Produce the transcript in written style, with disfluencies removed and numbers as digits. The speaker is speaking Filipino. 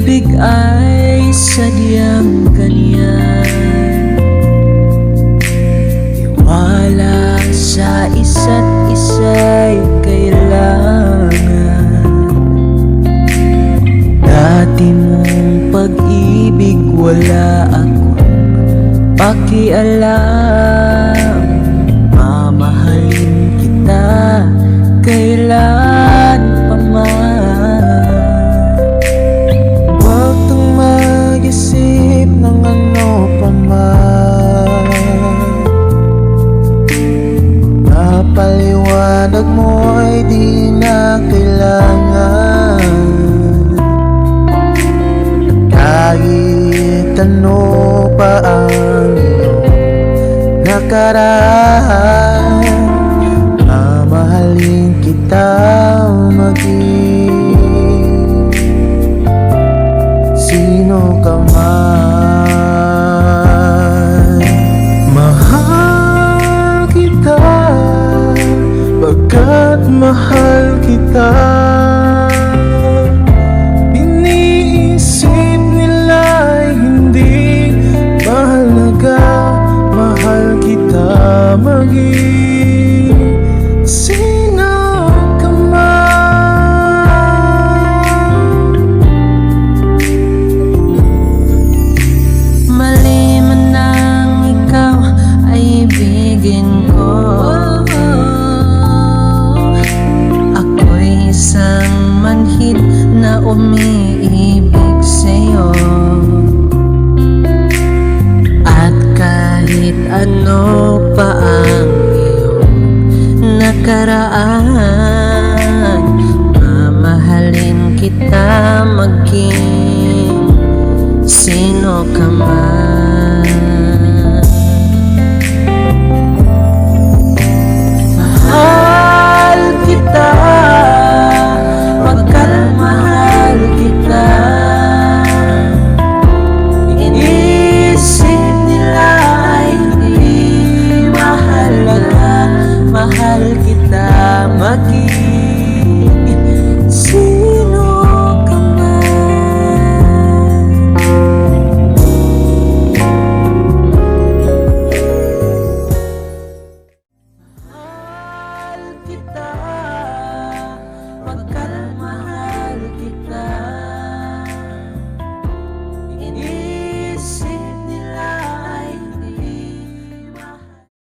pag-ibig ay sadyang ganyan, tiwala sa isa't isa'y kailangan. Dati mong pag-ibig wala akong pakialam, mamahalin kita kailan pa man. Huwag kang mag-isip ng ano pa man, napaliwanag mo'y di na kailangan. Kahit ano pa ang iyong nakaraan, mamahalin kita maging sino ka man. Mahal kita pagkat mahal kita. Iniisip nila'y hindi mahalaga, mahal kita maging sino ka man. Mali man nang ikaw ay ibigin ko, ako'y isang manhid na umiibig sa'yo. At kahit ano pa ang iyong nakaraan, mamahalin kita maging sino ka man.